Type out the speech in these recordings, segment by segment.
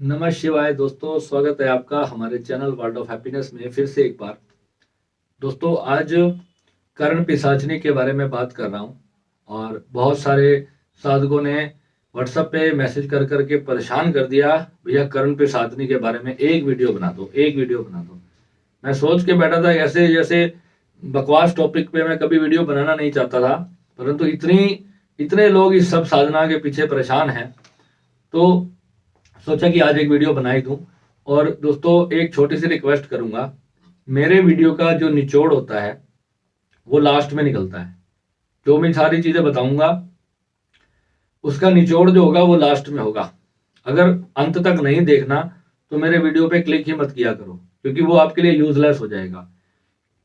नमः शिवाय दोस्तों, स्वागत है आपका हमारे चैनल वर्ल्ड ऑफ हैप्पीनेस में फिर से एक बार। दोस्तों, आज कर्ण पिशाचनी के बारे में बात कर रहा हूँ और बहुत सारे साधकों ने व्हाट्सएप पे मैसेज कर करके परेशान कर दिया, भैया कर्ण पिशाचनी के बारे में एक वीडियो बना दो, एक वीडियो बना दो। मैं सोच के बैठा था ऐसे जैसे बकवास टॉपिक पे मैं कभी वीडियो बनाना नहीं चाहता था, परंतु इतने लोग इस सब साधना के पीछे परेशान हैं, तो सोचा कि आज एक वीडियो बना ही दूं। और दोस्तों, एक छोटी सी रिक्वेस्ट करूंगा, मेरे वीडियो का जो निचोड़ होता है वो लास्ट में निकलता है। जो मैं सारी चीजें बताऊंगा उसका निचोड़ जो होगा वो लास्ट में होगा। अगर अंत तक नहीं देखना तो मेरे वीडियो पे क्लिक ही मत किया करो, क्योंकि वो आपके लिए यूजलेस हो जाएगा।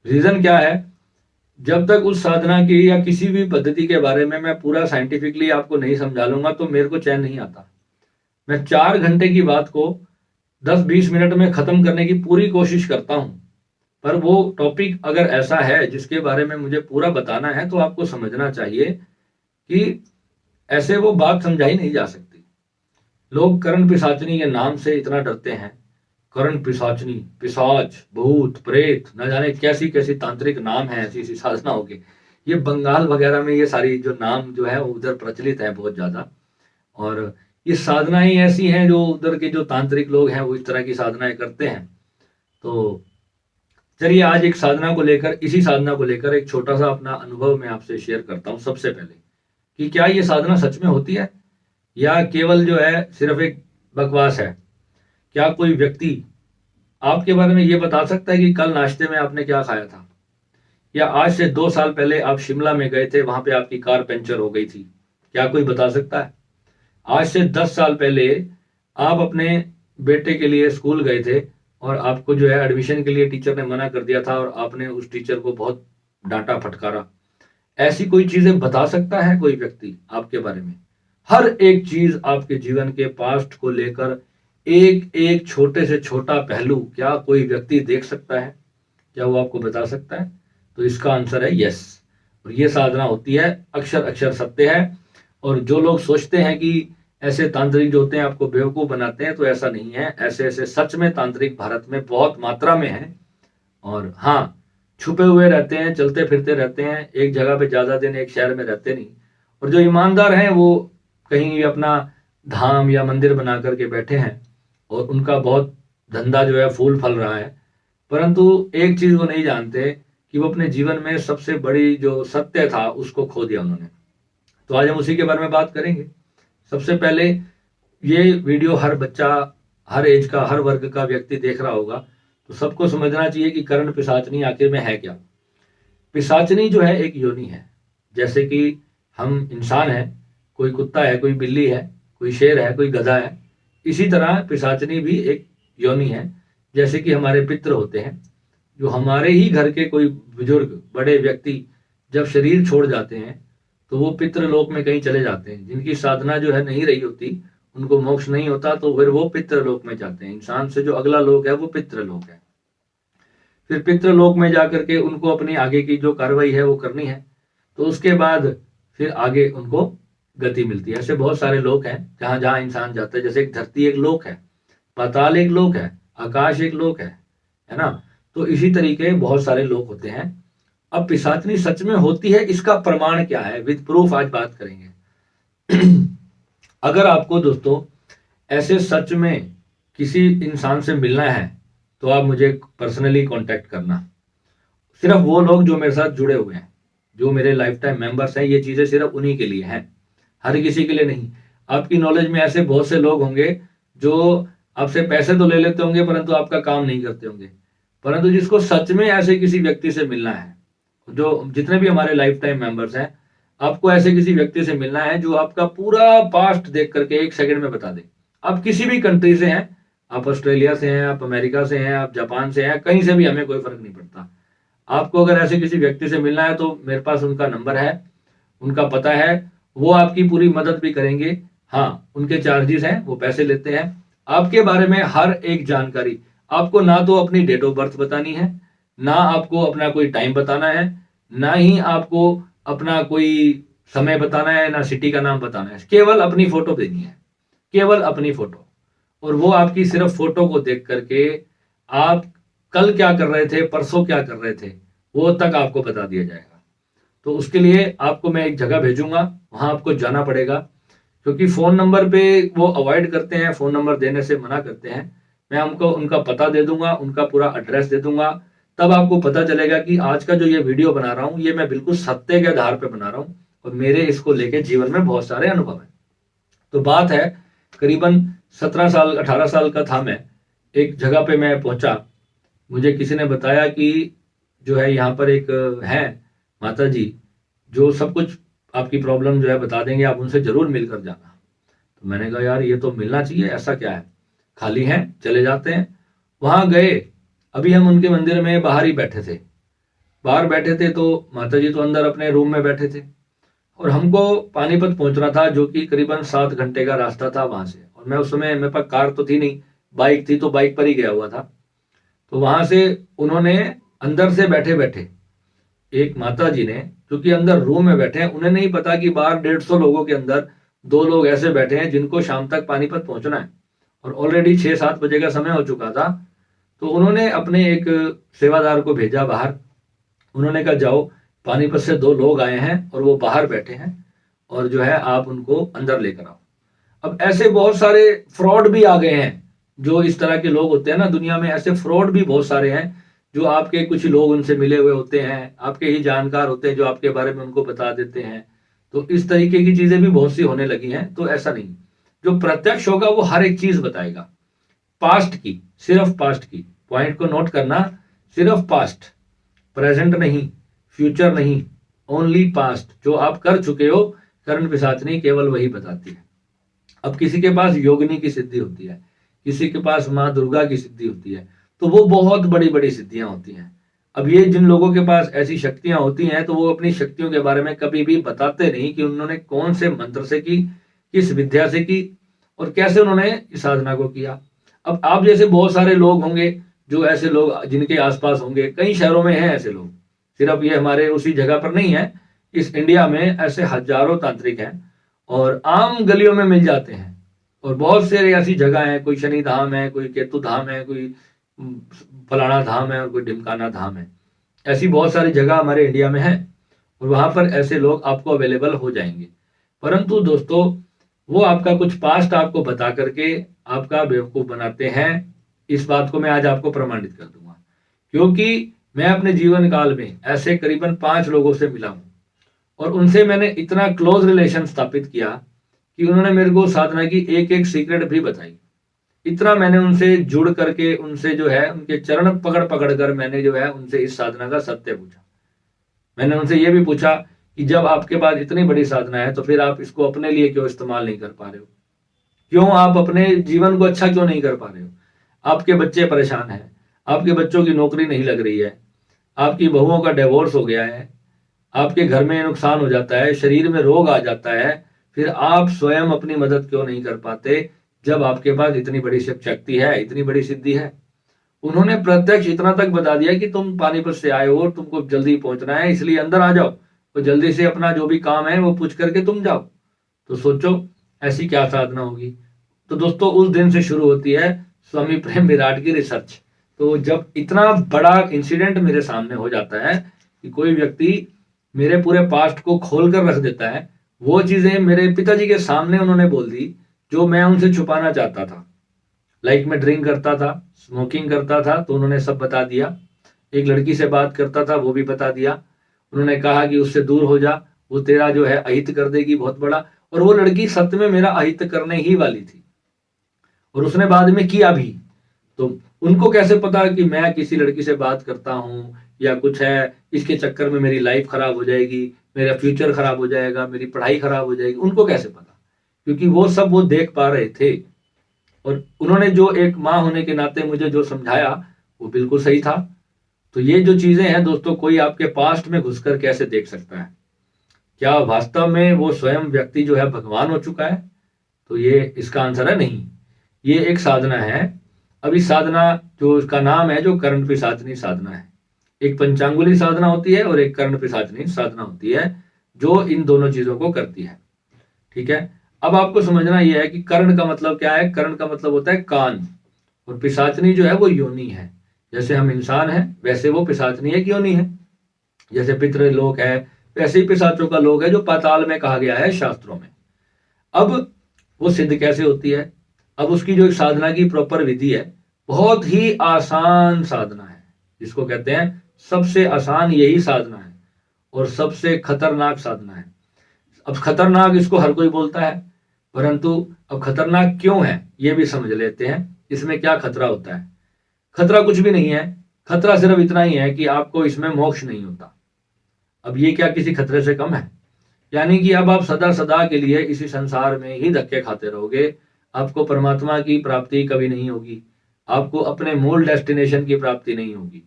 रीजन क्या है, जब तक उस साधना की या किसी भी पद्धति के बारे में मैं पूरा साइंटिफिकली आपको नहीं समझा लूंगा तो मेरे को चैन नहीं आता। मैं 4 घंटे की बात को 10-20 मिनट में खत्म करने की पूरी कोशिश करता हूं, पर वो टॉपिक अगर ऐसा है जिसके बारे में मुझे पूरा बताना है तो आपको समझना चाहिए कि ऐसे वो बात समझाई नहीं जा सकती। लोग कर्ण पिशाचनी के नाम से इतना डरते हैं। कर्ण पिशाचनी, पिशाच, भूत, प्रेत, न जाने कैसी कैसी तांत्रिक नाम है ऐसी ऐसी साधनाओं के। ये बंगाल वगैरह में ये सारी जो नाम जो है वो उधर प्रचलित है बहुत ज्यादा। और ये साधनाएं ऐसी हैं जो उधर के जो तांत्रिक लोग हैं वो इस तरह की साधनाएं करते हैं। तो चलिए आज इसी साधना को लेकर एक छोटा सा अपना अनुभव मैं आपसे शेयर करता हूं। सबसे पहले कि क्या ये साधना सच में होती है या केवल जो है सिर्फ एक बकवास है। क्या कोई व्यक्ति आपके बारे में ये बता सकता है कि कल नाश्ते में आपने क्या खाया था, या आज से 2 साल पहले आप शिमला में गए थे, वहां पे आपकी कार पंचर हो गई थी? क्या कोई बता सकता है? आज से 10 साल पहले आप अपने बेटे के लिए स्कूल गए थे और आपको जो है एडमिशन के लिए टीचर ने मना कर दिया था और आपने उस टीचर को बहुत डांटा फटकारा। ऐसी कोई चीजें बता सकता है कोई व्यक्ति आपके बारे में? हर एक चीज आपके जीवन के पास्ट को लेकर एक एक छोटे से छोटा पहलू क्या कोई व्यक्ति देख सकता है? क्या वो आपको बता सकता है? तो इसका आंसर है यस। और ये साधना होती है, अक्षर अक्षर सत्य है। और जो लोग सोचते हैं कि ऐसे तांत्रिक जो होते हैं आपको बेवकूफ बनाते हैं, तो ऐसा नहीं है। ऐसे ऐसे सच में तांत्रिक भारत में बहुत मात्रा में है। और हाँ, छुपे हुए रहते हैं, चलते फिरते रहते हैं, एक जगह पे ज्यादा दिन एक शहर में रहते नहीं। और जो ईमानदार हैं वो कहीं भी अपना धाम या मंदिर बना करके बैठे हैं और उनका बहुत धंधा जो है फूल फल रहा है। परंतु एक चीज वो नहीं जानते कि वो अपने जीवन में सबसे बड़ी जो सत्य था उसको खो दिया उन्होंने। तो आज हम उसी के बारे में बात करेंगे। सबसे पहले, ये वीडियो हर बच्चा, हर एज का, हर वर्ग का व्यक्ति देख रहा होगा, तो सबको समझना चाहिए कि कर्ण पिशाचनी आखिर में है क्या। पिशाचनी जो है एक योनि है। जैसे कि हम इंसान है, कोई कुत्ता है, कोई बिल्ली है, कोई शेर है, कोई गधा है, इसी तरह पिशाचनी भी एक योनि है। जैसे कि हमारे पितृ होते हैं, जो हमारे ही घर के कोई बुजुर्ग बड़े व्यक्ति जब शरीर छोड़ जाते हैं तो वो पितृलोक में कहीं चले जाते हैं। जिनकी साधना जो है नहीं रही होती, उनको मोक्ष नहीं होता, तो फिर वो पितृलोक में जाते हैं। इंसान से जो अगला लोक है वो पितृलोक है। फिर पितृलोक में जाकर के उनको अपनी आगे की जो कार्रवाई है वो करनी है, तो उसके बाद फिर आगे उनको गति मिलती है। ऐसे बहुत सारे लोक हैं जहां जहां इंसान जाता है। जैसे एक धरती एक लोक है, पाताल एक लोक है, आकाश एक लोक है ना। तो इसी तरीके बहुत सारे लोक होते हैं। अब पिशाचनी सच में होती है, इसका प्रमाण क्या है, विद प्रूफ आज बात करेंगे। अगर आपको दोस्तों ऐसे सच में किसी इंसान से मिलना है तो आप मुझे पर्सनली कांटेक्ट करना। सिर्फ वो लोग जो मेरे साथ जुड़े हुए हैं, जो मेरे लाइफ टाइम मेंबर्स हैं, ये चीजें सिर्फ उन्हीं के लिए हैं, हर किसी के लिए नहीं। आपकी नॉलेज में ऐसे बहुत से लोग होंगे जो आपसे पैसे तो ले लेते होंगे परंतु आपका काम नहीं करते होंगे। परंतु जिसको सच में ऐसे किसी व्यक्ति से मिलना है, जो जितने भी हमारे लाइफ टाइम मेंबर्स हैं, आपको ऐसे किसी व्यक्ति से मिलना है जो आपका पूरा पास्ट देख करके 1 सेकंड में बता दे। आप किसी भी कंट्री से हैं, आप ऑस्ट्रेलिया से हैं, आप अमेरिका से हैं, आप जापान से हैं, कहीं से भी, हमें कोई फर्क नहीं पड़ता। आपको अगर ऐसे किसी व्यक्ति से मिलना है तो मेरे पास उनका नंबर है, उनका पता है, वो आपकी पूरी मदद भी करेंगे। हाँ, उनके चार्जेस हैं, वो पैसे लेते हैं। आपके बारे में हर एक जानकारी आपको, ना तो अपनी डेट ऑफ बर्थ बतानी है, ना आपको अपना कोई टाइम बताना है, ना ही आपको अपना कोई समय बताना है, ना सिटी का नाम बताना है। केवल अपनी फोटो देनी है, केवल अपनी फोटो। और वो आपकी सिर्फ फोटो को देख करके आप कल क्या कर रहे थे, परसों क्या कर रहे थे, वो तक आपको बता दिया जाएगा। तो उसके लिए आपको मैं एक जगह भेजूंगा, वहां आपको जाना पड़ेगा, क्योंकि फोन नंबर पे वो अवॉइड करते हैं, फोन नंबर देने से मना करते हैं। मैं हमको उनका पता दे दूंगा, उनका पूरा एड्रेस दे दूंगा, तब आपको पता चलेगा कि आज का जो ये वीडियो बना रहा हूँ ये मैं बिल्कुल सत्य के आधार पर बना रहा हूँ, और मेरे इसको लेके जीवन में बहुत सारे अनुभव है। तो बात है करीबन 17 साल 18 साल का था मैं, एक जगह पे मैं पहुंचा, मुझे किसी ने बताया कि जो है यहाँ पर एक है माता जी, जो सब कुछ आपकी प्रॉब्लम जो है बता देंगे, आप उनसे जरूर मिलकर जाना। तो मैंने कहा यार ये तो मिलना चाहिए, ऐसा क्या है, खाली हैं चले जाते हैं। वहां गए, अभी हम उनके मंदिर में बाहर ही बैठे थे, बाहर बैठे थे, तो माता जी तो अंदर अपने रूम में बैठे थे, और हमको पानीपत पहुंचना था, जो कि करीबन 7 घंटे का रास्ता था वहां से। और मैं उस समय, मेरे पास कार तो थी नहीं, बाइक थी, तो बाइक पर ही गया हुआ था। तो वहां से उन्होंने अंदर से बैठे बैठे एक माता जी ने, क्योंकि अंदर रूम में बैठे हैं, उन्हें नहीं पता कि बाहर 150 लोगों के अंदर 2 लोग ऐसे बैठे हैं जिनको शाम तक पानीपत पहुंचना है, और ऑलरेडी 6-7 बजे का समय हो चुका था। तो उन्होंने अपने एक सेवादार को भेजा बाहर, उन्होंने कहा जाओ, पानीपत से 2 लोग आए हैं और वो बाहर बैठे हैं, और जो है आप उनको अंदर लेकर आओ। अब ऐसे बहुत सारे फ्रॉड भी आ गए हैं, जो इस तरह के लोग होते हैं ना, दुनिया में ऐसे फ्रॉड भी बहुत सारे हैं, जो आपके कुछ लोग उनसे मिले हुए होते हैं, आपके ही जानकार होते हैं, जो आपके बारे में उनको बता देते हैं। तो इस तरीके की चीजें भी बहुत सी होने लगी हैं। तो ऐसा नहीं, जो प्रत्यक्ष होगा वो हर एक चीज बताएगा, पास्ट की, सिर्फ पास्ट की, पॉइंट को नोट करना, सिर्फ पास्ट, प्रेजेंट नहीं, फ्यूचर नहीं, ओनली पास्ट, जो आप कर चुके हो। कर्ण पिशाचनी केवल वही बताती है। अब किसी के पास योगिनी की सिद्धि होती है, किसी के पास माँ दुर्गा की सिद्धि होती है, तो वो बहुत बड़ी बड़ी सिद्धियां होती हैं। अब ये जिन लोगों के पास ऐसी शक्तियां होती हैं, तो वो अपनी शक्तियों के बारे में कभी भी बताते नहीं कि उन्होंने कौन से मंत्र से की, किस विद्या से की, और कैसे उन्होंने इस साधना को किया। अब आप जैसे बहुत सारे लोग होंगे, जो ऐसे लोग जिनके आसपास होंगे, कई शहरों में हैं ऐसे लोग, सिर्फ ये हमारे उसी जगह पर नहीं है, इस इंडिया में ऐसे हजारों तांत्रिक हैं, और आम गलियों में मिल जाते हैं। और बहुत से ऐसी जगह है, कोई शनि धाम है, कोई केतु धाम है, कोई फलाना धाम है, और कोई ढिमकाना धाम है। ऐसी बहुत सारी जगह हमारे इंडिया में है, और वहां पर ऐसे लोग आपको अवेलेबल हो जाएंगे। परंतु दोस्तों, वो आपका कुछ पास्ट आपको बता करके आपका बेवकूफ बनाते हैं। इस बात को मैं आज आपको प्रमाणित कर दूंगा, क्योंकि मैं अपने जीवन काल में ऐसे करीबन 5 लोगों से मिला हूं, और उनसे मैंने इतना क्लोज रिलेशन स्थापित किया कि उन्होंने मेरे को साधना की एक एक सीक्रेट भी बताई। इतना मैंने उनसे जुड़ करके, उनसे जो है उनके चरण पकड़ पकड़ कर मैंने जो है उनसे इस साधना का सत्य पूछा। मैंने उनसे ये भी पूछा कि जब आपके पास इतनी बड़ी साधना है, तो फिर आप इसको अपने लिए क्यों इस्तेमाल नहीं कर पा रहे हो, क्यों आप अपने जीवन को अच्छा क्यों नहीं कर पा रहे हो। आपके बच्चे परेशान हैं, आपके बच्चों की नौकरी नहीं लग रही है, आपकी बहुओं का डिवोर्स हो गया है, आपके घर में नुकसान हो जाता है, शरीर में रोग आ जाता है, फिर आप स्वयं अपनी मदद क्यों नहीं कर पाते, जब आपके पास इतनी बड़ी शक्ति है, इतनी बड़ी सिद्धि है। उन्होंने प्रत्यक्ष इतना तक बता दिया कि तुम पानीपत से आए हो, तुमको जल्दी पहुंचना है, इसलिए अंदर आ जाओ, तो जल्दी से अपना जो भी काम है वो पूछ करके तुम जाओ। तो सोचो ऐसी क्या साधना होगी। तो दोस्तों, उस दिन से शुरू होती है स्वामी प्रेम विराट की रिसर्च। तो जब इतना बड़ा इंसिडेंट मेरे सामने हो जाता है कि कोई व्यक्ति मेरे पूरे पास्ट को खोल कर रख देता है, वो चीजें मेरे पिताजी के सामने उन्होंने बोल दी जो मैं उनसे छुपाना चाहता था। लाइक मैं ड्रिंक करता था, स्मोकिंग करता था, तो उन्होंने सब बता दिया। एक लड़की से बात करता था, वो भी बता दिया। उन्होंने कहा कि उससे दूर हो जा, वो तेरा जो है अहित कर देगी बहुत बड़ा। और वो लड़की सत्य में मेरा अहित करने ही वाली थी, और उसने बाद में किया भी। तो उनको कैसे पता कि मैं किसी लड़की से बात करता हूँ या कुछ है, इसके चक्कर में मेरी लाइफ खराब हो जाएगी, मेरा फ्यूचर खराब हो जाएगा, मेरी पढ़ाई खराब हो जाएगी, उनको कैसे पता, क्योंकि वो सब वो देख पा रहे थे। और उन्होंने जो एक माँ होने के नाते मुझे जो समझाया वो बिल्कुल सही था। तो ये जो चीजें हैं दोस्तों, कोई आपके पास्ट में घुसकर कैसे देख सकता है, क्या वास्तव में वो स्वयं व्यक्ति जो है भगवान हो चुका है? तो ये इसका आंसर है नहीं, ये एक साधना है। अब इस साधना जो इसका नाम है, जो कर्ण पिशाचनी साधना है। एक पंचांगुली साधना होती है और एक कर्ण पिशाचनी साधना होती है, जो इन दोनों चीजों को करती है। ठीक है। अब आपको समझना यह है कि कर्ण का मतलब क्या है। कर्ण का मतलब होता है कान, और पिशाचनी जो है वो योनि है। जैसे हम इंसान हैं वैसे वो पिशाचनी एक योनि है। जैसे पितृलोक है वैसे ही पिशाचों का लोक है, जो पाताल में कहा गया है शास्त्रों में। अब वो सिद्ध कैसे होती है? अब उसकी जो साधना की प्रॉपर विधि है, बहुत ही आसान साधना है, जिसको कहते हैं सबसे आसान यही साधना है और सबसे खतरनाक साधना है। अब खतरनाक इसको हर कोई बोलता है, परंतु अब खतरनाक क्यों है ये भी समझ लेते हैं। इसमें क्या खतरा होता है? खतरा कुछ भी नहीं है। खतरा सिर्फ इतना ही है कि आपको इसमें मोक्ष नहीं होता। अब ये क्या किसी खतरे से कम है? यानी कि अब आप सदा सदा के लिए इसी संसार में ही धक्के खाते रहोगे। आपको परमात्मा की प्राप्ति कभी नहीं होगी। आपको अपने मूल डेस्टिनेशन की प्राप्ति नहीं होगी।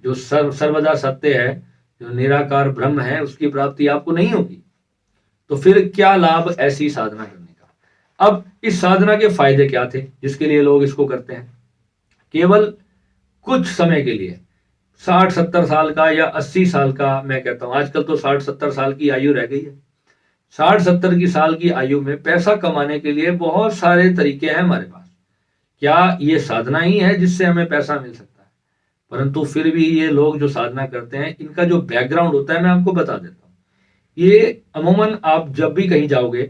जो सर्वदा सत्य है, जो निराकार ब्रह्म है, उसकी प्राप्ति आपको नहीं होगी। तो फिर क्या लाभ ऐसी साधना करने का? अब इस साधना के फायदे क्या थे जिसके लिए लोग इसको करते हैं? केवल कुछ समय के लिए, 60-70 साल का या 80 साल का, मैं कहता हूं आजकल तो 60-70 साल की आयु रह गई है। 60-70 की साल की आयु में पैसा कमाने के लिए बहुत सारे तरीके हैं हमारे पास। क्या ये साधना ही है जिससे हमें पैसा मिल सकता है? परंतु फिर भी ये लोग जो साधना करते हैं, इनका जो बैकग्राउंड होता है मैं आपको बता देता हूँ। ये अमूमन आप जब भी कहीं जाओगे,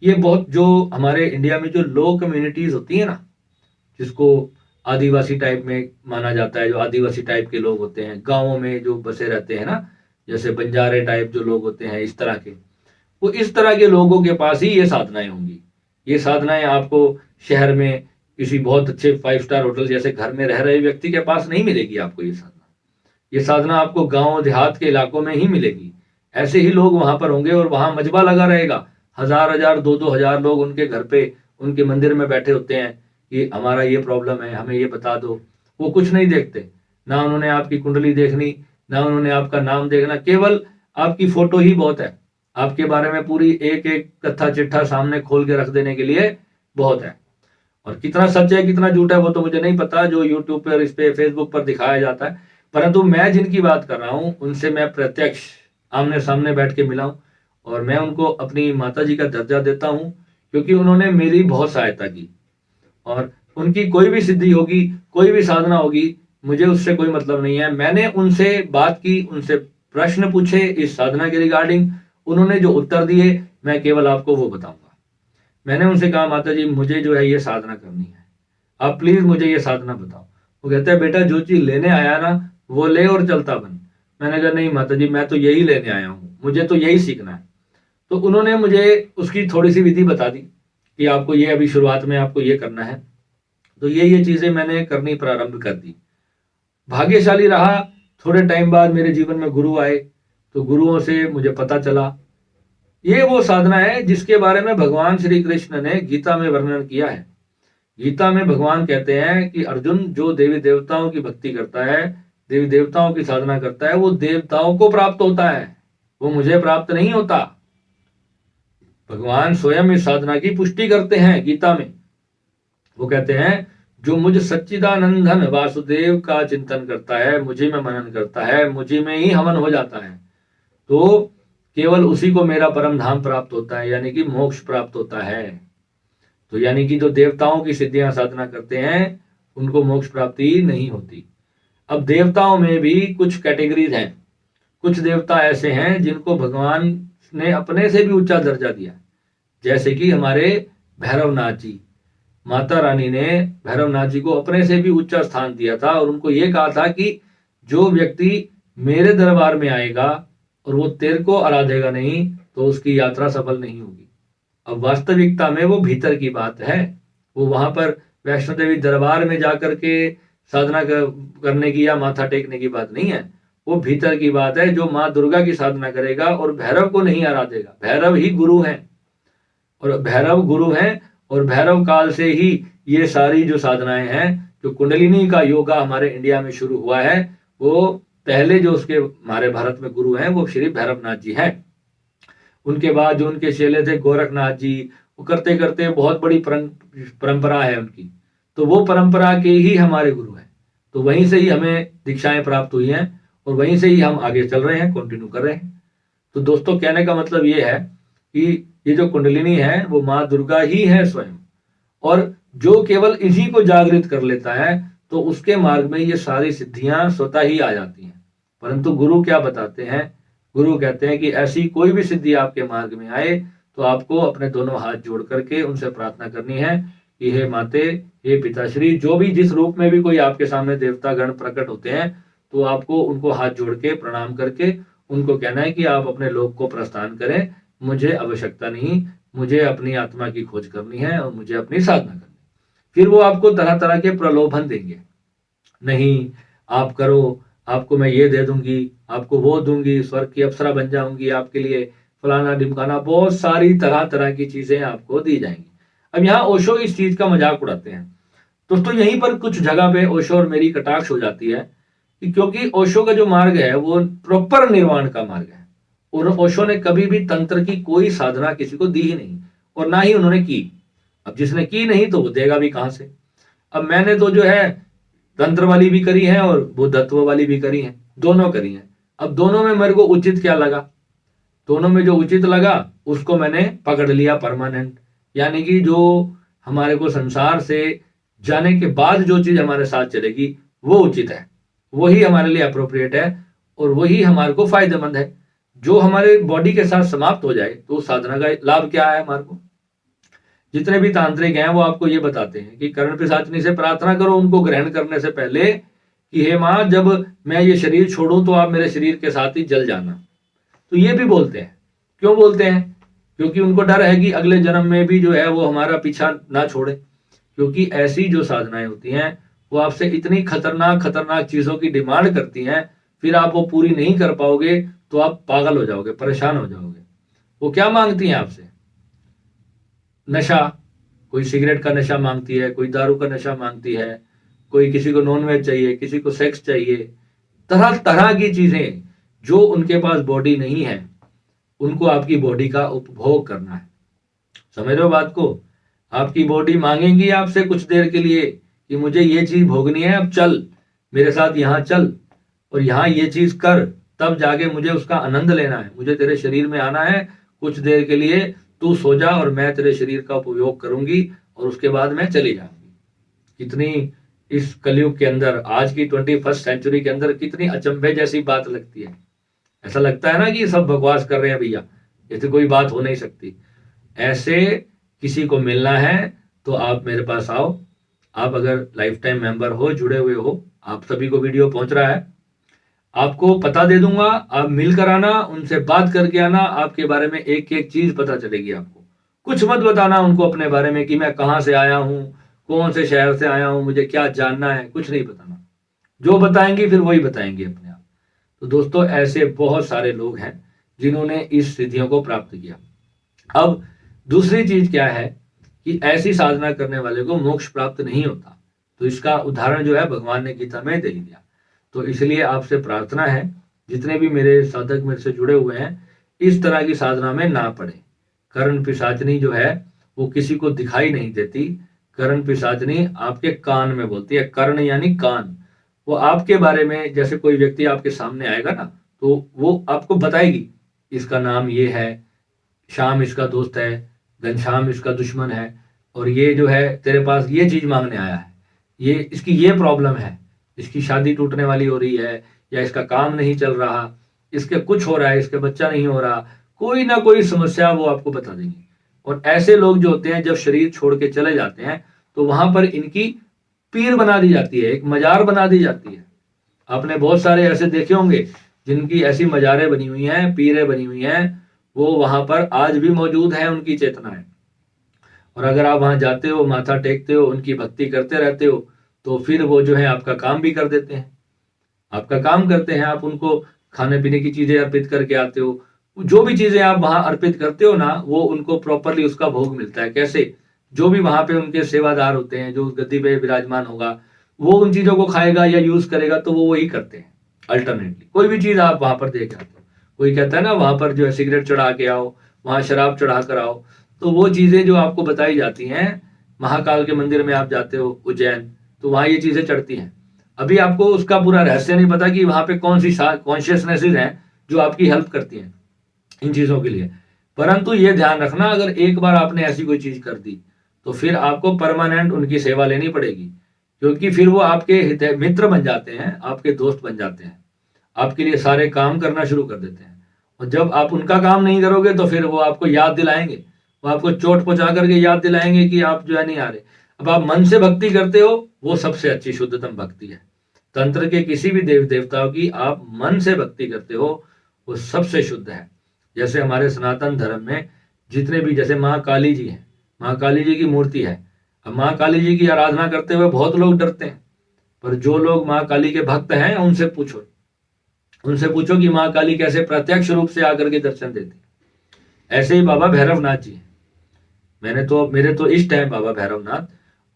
ये बहुत जो हमारे इंडिया में जो लो कम्युनिटीज होती है ना, जिसको आदिवासी टाइप में माना जाता है, जो आदिवासी टाइप के लोग होते हैं गांवों में जो बसे रहते हैं ना, जैसे बंजारे टाइप जो लोग होते हैं, इस तरह के, वो इस तरह के लोगों के पास ही ये साधनाएं होंगी। ये साधनाएं आपको शहर में किसी बहुत अच्छे 5 स्टार होटल जैसे घर में रह रहे व्यक्ति के पास नहीं मिलेगी आपको ये साधना। ये साधना आपको गांव देहात के इलाकों में ही मिलेगी। ऐसे ही लोग वहां पर होंगे और वहां मजबा लगा रहेगा। 1000-1000 2-2000 लोग उनके घर पे, उनके मंदिर में बैठे होते हैं कि हमारा ये प्रॉब्लम है, हमें ये बता दो। वो कुछ नहीं देखते, ना उन्होंने आपकी कुंडली देखनी, ना उन्होंने आपका नाम देखना, केवल आपकी फोटो ही बहुत है। आपके बारे में पूरी एक एक कथा चिट्ठा सामने खोल के रख देने के लिए बहुत है। और कितना सच है कितना झूठ है वो तो मुझे नहीं पता, जो यूट्यूब पर, इस पे फेसबुक पर दिखाया जाता है। परंतु मैं जिनकी बात कर रहा हूं उनसे मैं प्रत्यक्ष आमने सामने बैठ के मिला हूं, और मैं उनको अपनी माता जी का दर्जा देता हूं, क्योंकि उन्होंने मेरी बहुत सहायता की। और उनकी कोई भी सिद्धि होगी, कोई भी साधना होगी, मुझे उससे कोई मतलब नहीं है। मैंने उनसे बात की, उनसे प्रश्न पूछे इस साधना के रिगार्डिंग, उन्होंने जो उत्तर दिए मैं केवल आपको वो बताऊंगा। मैंने उनसे कहा माता जी मुझे जो है ये साधना करनी है, आप प्लीज मुझे ये साधना बताओ। वो कहते हैं बेटा जो चीज लेने आया ना वो ले और चलता बन। मैंने कहा नहीं माता जी, मैं तो यही लेने आया हूँ, मुझे तो यही सीखना है। तो उन्होंने मुझे उसकी थोड़ी सी विधि बता दी कि आपको ये अभी शुरुआत में आपको ये करना है। तो ये चीजें मैंने करनी प्रारंभ कर दी। भाग्यशाली रहा, थोड़े टाइम बाद मेरे जीवन में गुरु आए। तो गुरुओं से मुझे पता चला ये वो साधना है जिसके बारे में भगवान श्री कृष्ण ने गीता में वर्णन किया है। गीता में भगवान कहते हैं कि अर्जुन, जो देवी देवताओं की भक्ति करता है, देवी देवताओं की साधना करता है, वो देवताओं को प्राप्त होता है, वो मुझे प्राप्त नहीं होता। भगवान स्वयं इस साधना की पुष्टि करते हैं गीता में। वो कहते हैं जो मुझ सच्चिदानंदन वासुदेव का चिंतन करता है, मुझे में मनन करता है, मुझे में ही हवन हो जाता है, तो केवल उसी को मेरा परम धाम प्राप्त होता है, यानी कि मोक्ष प्राप्त होता है। तो यानी कि जो देवताओं की सिद्धियां साधना करते हैं उनको मोक्ष प्राप्ति नहीं होती। अब देवताओं में भी कुछ कैटेगरीज हैं। कुछ देवता ऐसे हैं जिनको भगवान ने अपने से भी ऊंचा दर्जा दिया, जैसे कि हमारे भैरवनाथ जी। माता रानी ने भैरवनाथ जी को अपने से भी ऊंचा स्थान दिया था और उनको ये कहा था कि जो व्यक्ति मेरे दरबार में आएगा और वो तेरे को आराधेगा नहीं तो उसकी यात्रा सफल नहीं होगी। अब वास्तविकता में वो भीतर की बात है। वो वहां पर वैष्णो देवी दरबार में जाकर के साधना करने की या माथा टेकने की बात नहीं है, वो भीतर की बात है। जो माँ दुर्गा की साधना करेगा और भैरव को नहीं आराधेगा, भैरव ही गुरु हैं और भैरव गुरु हैं, और भैरव काल से ही ये सारी जो साधनाएं हैं, जो कुंडलिनी का योगा हमारे इंडिया में शुरू हुआ है, वो पहले जो उसके हमारे भारत में गुरु हैं वो श्री भैरवनाथ जी हैं। उनके बाद जो उनके चेले थे गोरखनाथ जी, वो करते करते बहुत बड़ी परंपरा है उनकी, तो वो परंपरा के ही हमारे गुरु हैं। तो वहीं से ही हमें दीक्षाएं प्राप्त हुई हैं और वहीं से ही हम आगे चल रहे हैं, कंटिन्यू कर रहे हैं। तो दोस्तों कहने का मतलब ये है कि ये जो कुंडलिनी है वो माँ दुर्गा ही है स्वयं, और जो केवल इसी को जागृत कर लेता है तो उसके मार्ग में ये सारी सिद्धियां स्वतः ही आ जाती हैं। परंतु गुरु क्या बताते हैं? गुरु कहते हैं कि ऐसी कोई भी सिद्धि आपके मार्ग में आए तो आपको अपने दोनों हाथ जोड़ करके उनसे प्रार्थना करनी है कि हे माते, हे पिताश्री, जो भी जिस रूप में भी कोई आपके सामने देवता गण प्रकट होते हैं तो आपको उनको हाथ जोड़ के प्रणाम करके उनको कहना है कि आप अपने लोक को प्रस्थान करें, मुझे आवश्यकता नहीं, मुझे अपनी आत्मा की खोज करनी है और मुझे अपनी साधना करनी है। फिर वो आपको तरह तरह के प्रलोभन देंगे, नहीं आप करो, आपको मैं ये दे दूंगी, आपको वो दूंगी, स्वर्ग की अप्सरा बन जाऊंगी आपके लिए, फलाना ढिमकाना, बहुत सारी तरह तरह की चीजें आपको दी जाएंगी। अब यहाँ ओशो इस चीज का मजाक उड़ाते हैं दोस्तों। यहीं पर कुछ जगह पे ओशो और मेरी कटाक्ष हो जाती है कि क्योंकि ओशो का जो मार्ग है वो प्रॉपर निर्वाण का मार्ग है, और ओशो ने कभी भी तंत्र की कोई साधना किसी को दी ही नहीं, और ना ही उन्होंने की। अब जिसने की नहीं तो वो देगा भी कहां से? अब मैंने तो जो है तंत्र वाली भी करी है और बुद्धत्व वाली भी करी है, दोनों करी है। अब दोनों में मेरे को उचित क्या लगा? दोनों में जो उचित लगा उसको मैंने पकड़ लिया परमानेंट, यानी कि जो हमारे को संसार से जाने के बाद जो चीज हमारे साथ चलेगी वो उचित है, वही हमारे लिए अप्रोप्रिएट है और वही हमारे को फायदेमंद है। जो हमारे बॉडी के साथ समाप्त हो जाए तो साधना का लाभ क्या है हमारे को? जितने भी तांत्रिक हैं वो आपको ये बताते हैं कि कर्ण पिशाचिनी से प्रार्थना करो उनको ग्रहण करने से पहले कि हे माँ, जब मैं ये शरीर छोड़ूं तो आप मेरे शरीर के साथ ही जल जाना। तो ये भी बोलते हैं। क्यों बोलते हैं? क्योंकि उनको डर है कि अगले जन्म में भी जो है वो हमारा पीछा ना छोड़े, क्योंकि ऐसी जो साधनाएं होती हैं वो आपसे इतनी खतरनाक खतरनाक चीजों की डिमांड करती हैं, फिर आप वो पूरी नहीं कर पाओगे तो आप पागल हो जाओगे, परेशान हो जाओगे। वो क्या मांगती हैं आपसे? नशा, कोई सिगरेट का नशा मांगती है, कोई दारू का नशा मांगती है, कोई किसी को नॉनवेज चाहिए, किसी को सेक्स चाहिए, तरह तरह की चीजें। जो उनके पास बॉडी नहीं है उनको आपकी बॉडी का उपभोग करना है। समझ रहे हो बात को? आपकी बॉडी मांगेंगी आपसे कुछ देर के लिए कि मुझे ये चीज भोगनी है, अब चल मेरे साथ यहाँ चल और यहाँ ये चीज कर, तब जाके मुझे उसका आनंद लेना है, मुझे तेरे शरीर में आना है कुछ देर के लिए, तू सो जा और मैं तेरे शरीर का उपयोग करूंगी और उसके बाद मैं चली जाऊंगी। कितनी इस कलयुग के अंदर, आज की 21st सेंचुरी के अंदर कितनी अचंभे जैसी बात लगती है। ऐसा लगता है ना कि सब बकवास कर रहे हैं भैया, ऐसे कोई बात हो नहीं सकती। ऐसे किसी को मिलना है तो आप मेरे पास आओ। आप अगर लाइफ टाइम मेंबर हो, जुड़े हुए हो, आप सभी को वीडियो पहुंच रहा है, आपको पता दे दूंगा, आप मिलकर आना, उनसे बात करके आना, आपके बारे में एक एक चीज पता चलेगी आपको। कुछ मत बताना उनको अपने बारे में कि मैं कहाँ से आया हूँ, कौन से शहर से आया हूँ, मुझे क्या जानना है, कुछ नहीं बताना। जो बताएंगे फिर वही बताएंगे अपने आप। तो दोस्तों ऐसे बहुत सारे लोग हैं जिन्होंने इस सिद्धियों को प्राप्त किया। अब दूसरी चीज क्या है कि ऐसी साधना करने वाले को मोक्ष प्राप्त नहीं होता, तो इसका उदाहरण जो है भगवान ने गीता में दे दिया। तो इसलिए आपसे प्रार्थना है, जितने भी मेरे साधक मेरे से जुड़े हुए हैं, इस तरह की साधना में ना पड़े। कर्ण पिशाचनी जो है वो किसी को दिखाई नहीं देती। कर्ण पिशाचनी आपके कान में बोलती है, कर्ण यानी कान। वो आपके बारे में, जैसे कोई व्यक्ति आपके सामने आएगा ना तो वो आपको बताएगी, इसका नाम ये है, श्याम इसका दोस्त है, घनश्याम इसका दुश्मन है, और ये जो है तेरे पास ये चीज मांगने आया है, ये इसकी ये प्रॉब्लम है, इसकी शादी टूटने वाली हो रही है, या इसका काम नहीं चल रहा, इसके कुछ हो रहा है, इसके बच्चा नहीं हो रहा, कोई ना कोई समस्या वो आपको बता देंगे। और ऐसे लोग जो होते हैं जब शरीर छोड़ के चले जाते हैं तो वहां पर इनकी पीर बना दी जाती है, एक मजार बना दी जाती है। आपने बहुत सारे ऐसे देखे होंगे जिनकी ऐसी मजारें बनी हुई हैं, पीरें बनी हुई हैं, वो वहां पर आज भी मौजूद है उनकी चेतनाएं। और अगर आप वहां जाते हो, माथा टेकते हो, उनकी भक्ति करते रहते हो, तो फिर वो जो है आपका काम भी कर देते हैं, आपका काम करते हैं। आप उनको खाने पीने की चीजें अर्पित करके आते हो, जो भी चीजें आप वहां अर्पित करते हो ना, वो उनको प्रॉपरली उसका भोग मिलता है। कैसे? जो भी वहां पे उनके सेवादार होते हैं, जो उस गद्दी पे विराजमान होगा, वो उन चीजों को खाएगा या यूज करेगा, तो वो वही करते हैं। अल्टरनेटली कोई भी चीज आप वहां पर दे के आते हो, कोई कहता है ना वहां पर जो है सिगरेट चढ़ा के आओ, वहां शराब चढ़ा कर आओ, तो वो चीजें जो आपको बताई जाती हैं, महाकाल के मंदिर में आप जाते हो उज्जैन, तो वहां ये चीजें चढ़ती हैं। अभी आपको उसका पूरा रहस्य नहीं पता कि वहां पे कौन सी कॉन्शियसनेसेस हैं जो आपकी हेल्प करती हैं इन चीजों के लिए। परंतु ये ध्यान रखना, अगर एक बार आपने ऐसी कोई चीज कर दी तो फिर आपको परमानेंट उनकी सेवा लेनी पड़ेगी, क्योंकि फिर वो आपके मित्र बन जाते हैं, आपके दोस्त बन जाते हैं, आपके लिए सारे काम करना शुरू कर देते हैं। और जब आप उनका काम नहीं करोगे तो फिर वो आपको याद दिलाएंगे, वो आपको चोट पहुंचा करके याद दिलाएंगे कि आप जो है नहीं आ रहे। अब आप मन से भक्ति करते हो, वो सबसे अच्छी शुद्धतम भक्ति है। तंत्र के किसी भी देव देवताओं की आप मन से भक्ति करते हो, वो सबसे शुद्ध है। जैसे हमारे सनातन धर्म में जितने भी, जैसे माँ काली जी हैं, माँ काली जी की मूर्ति है। अब माँ काली जी की आराधना करते हुए बहुत लोग डरते हैं, पर जो लोग माँ काली के भक्त हैं उनसे पूछो कि माँ काली कैसे प्रत्यक्ष रूप से आकर के दर्शन देती। ऐसे ही बाबा भैरवनाथ जी हैं। मेरे तो इष्ट है बाबा भैरवनाथ,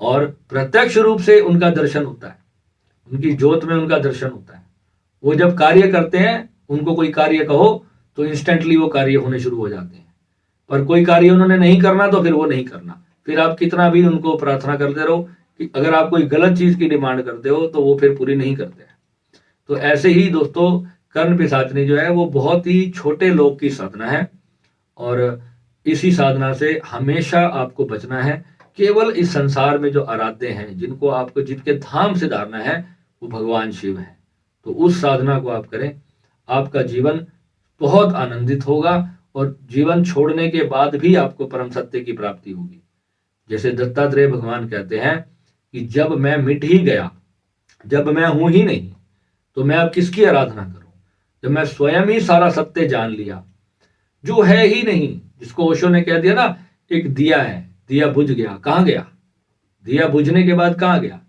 और प्रत्यक्ष रूप से उनका दर्शन होता है, उनकी ज्योत में उनका दर्शन होता है। वो जब कार्य करते हैं, उनको कोई कार्य कहो तो इंस्टेंटली वो कार्य होने शुरू हो जाते हैं। पर कोई कार्य उन्होंने नहीं करना तो फिर वो नहीं करना, फिर आप कितना भी उनको प्रार्थना करते रहो कि अगर आप कोई गलत चीज की डिमांड करते हो तो वो फिर पूरी नहीं करते हैं। तो ऐसे ही दोस्तों, कर्ण पिशाचनी जो है वो बहुत ही छोटे लोग की साधना है, और इसी साधना से हमेशा आपको बचना है। केवल इस संसार में जो आराध्य हैं, जिनको आपको जिनके धाम से धारना है, वो भगवान शिव है। तो उस साधना को आप करें, आपका जीवन बहुत आनंदित होगा, और जीवन छोड़ने के बाद भी आपको परम सत्य की प्राप्ति होगी। जैसे दत्तात्रेय भगवान कहते हैं कि जब मैं मिट ही गया, जब मैं हूं ही नहीं, तो मैं अब किसकी आराधना करूं? जब मैं स्वयं ही सारा सत्य जान लिया, जो है ही नहीं, जिसको ओशो ने कह दिया ना, एक दिया है, दिया बुझ गया, कहां गया? दिया बुझने के बाद कहां गया?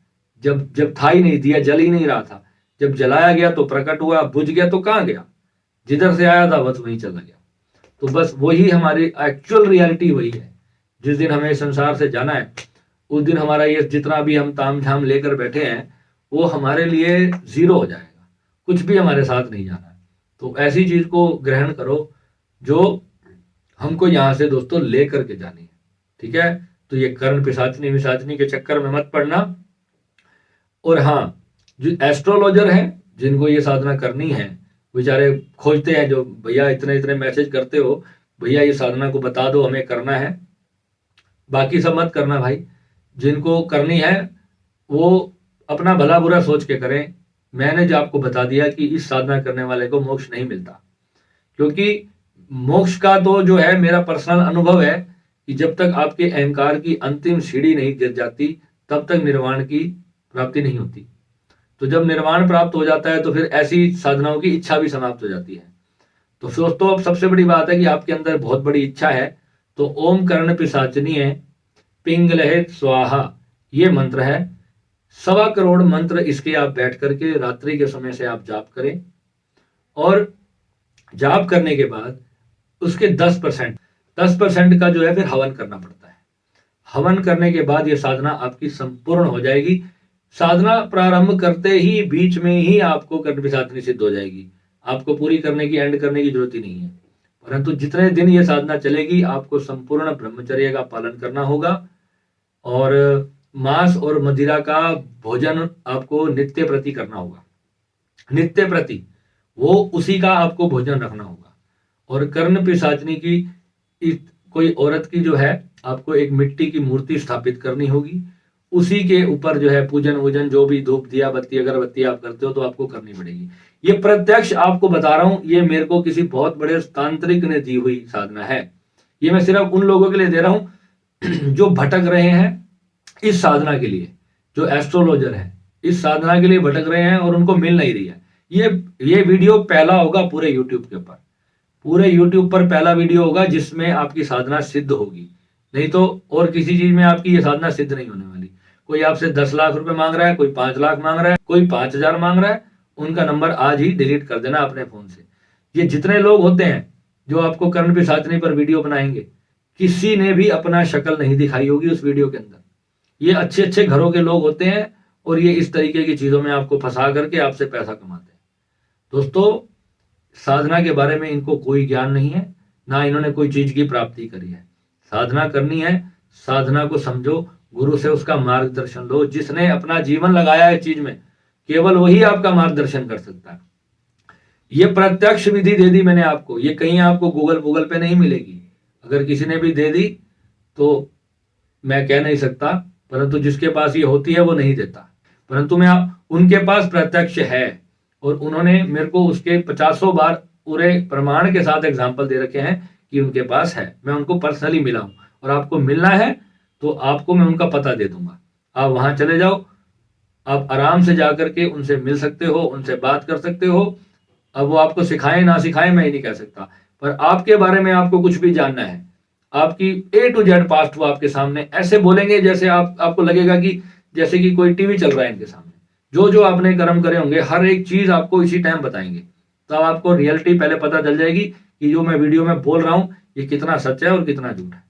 जब जब था ही नहीं, दिया जल ही नहीं रहा था, जब जलाया गया तो प्रकट हुआ, बुझ गया तो कहां गया? जिधर से आया था बस वहीं चला गया। तो बस वही हमारी एक्चुअल रियलिटी वही है। जिस दिन हमें संसार से जाना है, उस दिन हमारा ये जितना भी हम ताम झाम लेकर बैठे हैं, वो हमारे लिए जीरो हो जाएगा, कुछ भी हमारे साथ नहीं जाना है। तो ऐसी चीज को ग्रहण करो जो हमको यहाँ से दोस्तों ले करके जानी है, ठीक है? तो ये कर्ण पिशाचनी विशाचनी के चक्कर में मत पड़ना। और हाँ, जो एस्ट्रोलॉजर हैं, जिनको ये साधना करनी है, बेचारे खोजते हैं, जो भैया इतने इतने मैसेज करते हो, भैया ये साधना को बता दो, हमें करना है, बाकी सब मत करना भाई। जिनको करनी है वो अपना भला बुरा सोच के करें। मैंने जो आपको बता दिया कि इस साधना करने वाले को मोक्ष नहीं मिलता, क्योंकि मोक्ष का तो जो है मेरा पर्सनल अनुभव है कि जब तक आपके अहंकार की अंतिम सीढ़ी नहीं गिर जाती, तब तक निर्वाण की प्राप्ति नहीं होती। तो जब निर्वाण प्राप्त हो जाता है तो फिर ऐसी साधनाओं की इच्छा भी समाप्त हो जाती है। तो दोस्तों, अब सबसे बड़ी बात है कि आपके अंदर बहुत बड़ी इच्छा है, तो ओम कर्ण पिशाचनी है पिंगलहे स्वाहा, ये मंत्र है। 1.25 करोड़ मंत्र इसके आप बैठ करके रात्रि के समय से आप जाप करें, और जाप करने के बाद उसके 10% का जो है फिर हवन करना पड़ता है। हवन करने के बाद ये साधना आपकी संपूर्ण हो जाएगी। साधना प्रारंभ करते ही बीच में ही आपको कर्ण पिशाचनी सिद्ध हो जाएगी, आपको पूरी करने की, एंड करने की जरूरत ही नहीं है। परंतु जितने दिन ये साधना चलेगी, आपको संपूर्ण ब्रह्मचर्य का पालन करना होगा, और मांस और मदिरा का भोजन आपको नित्य प्रति करना होगा, नित्य प्रति वो उसी का आपको भोजन रखना होगा। और कर्ण पिशाचनी की कोई औरत की जो है, आपको एक मिट्टी की मूर्ति स्थापित करनी होगी, उसी के ऊपर जो है पूजन वूजन, जो भी धूप दिया बत्ती अगरबत्ती आप करते हो तो आपको करनी पड़ेगी। ये प्रत्यक्ष आपको बता रहा हूं, ये मेरे को किसी बहुत बड़े तांत्रिक ने दी हुई साधना है। ये मैं सिर्फ उन लोगों के लिए दे रहा हूं जो भटक रहे हैं इस साधना के लिए, जो एस्ट्रोलॉजर है, इस साधना के लिए भटक रहे हैं और उनको मिल नहीं रही है। ये वीडियो पहला होगा पूरे यूट्यूब के ऊपर, पूरे यूट्यूब पर पहला वीडियो होगा जिसमें आपकी साधना सिद्ध होगी। नहीं तो और किसी चीज में आपकी ये साधना सिद्ध नहीं होने वाली। कोई आपसे 10 लाख रुपए मांग रहा है, कोई 5 लाख मांग रहा है, कोई 5,000 मांग रहा है, उनका नंबर आज ही डिलीट कर देना अपने फोन से। ये जितने लोग होते हैं जो आपको कर्ण पिशाचनी पर वीडियो बनाएंगे, किसी ने भी अपना शक्ल नहीं दिखाई होगी उस वीडियो के अंदर। ये अच्छे अच्छे घरों के लोग होते हैं, और ये इस तरीके की चीजों में आपको फंसा करके आपसे पैसा कमाते हैं। दोस्तों, साधना के बारे में इनको कोई ज्ञान नहीं है, ना इन्होंने कोई चीज की प्राप्ति करी है। साधना करनी है, साधना को समझो, गुरु से उसका मार्गदर्शन लो। जिसने अपना जीवन लगाया है चीज में, केवल वही आपका मार्गदर्शन कर सकता है। ये प्रत्यक्ष विधि दे दी मैंने आपको, ये कहीं आपको गूगल पे नहीं मिलेगी। अगर किसी ने भी दे दी तो मैं कह नहीं सकता, परंतु जिसके पास ये होती है वो नहीं देता। परंतु मैं उनके पास प्रत्यक्ष है और उन्होंने मेरे को उसके 50 बार पूरे प्रमाण के साथ एग्जाम्पल दे रखे हैं कि उनके पास है। मैं उनको पर्सनली मिला हूं और आपको मिलना है तो आपको मैं उनका पता दे दूंगा। आप वहां चले जाओ, आप आराम से जाकर के उनसे मिल सकते हो, उनसे बात कर सकते हो। अब वो आपको सिखाएं ना सिखाएं मैं ही नहीं कह सकता, पर आपके बारे में आपको कुछ भी जानना है, आपकी A to Z पास्ट वो आपके सामने ऐसे बोलेंगे जैसे आपको लगेगा कि जैसे कि कोई टीवी चल रहा है इनके सामने। जो जो आपने कर्म करे होंगे हर एक चीज आपको इसी टाइम बताएंगे, तब आपको रियलिटी पहले पता चल जाएगी कि जो मैं वीडियो में बोल रहा हूं ये कितना सच है और कितना झूठ है।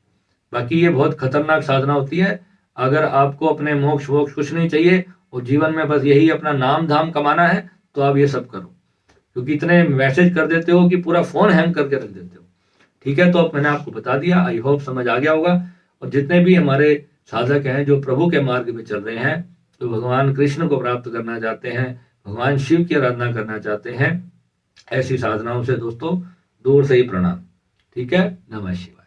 बाकी ये बहुत खतरनाक साधना होती है। अगर आपको अपने मोक्ष वोक्ष कुछ नहीं चाहिए और जीवन में बस यही अपना नाम धाम कमाना है तो आप ये सब करो, क्योंकि इतने मैसेज कर देते हो कि पूरा फोन हैंग करके रख देते हो। ठीक है, तो अब मैंने आपको बता दिया, आई होप समझ आ गया होगा। और जितने भी हमारे साधक हैं जो प्रभु के मार्ग में चल रहे हैं, तो भगवान कृष्ण को प्राप्त करना चाहते हैं, भगवान शिव की आराधना करना चाहते हैं, ऐसी साधनाओं से दोस्तों दूर से ही प्रणाम। ठीक है, नमः शिवाय।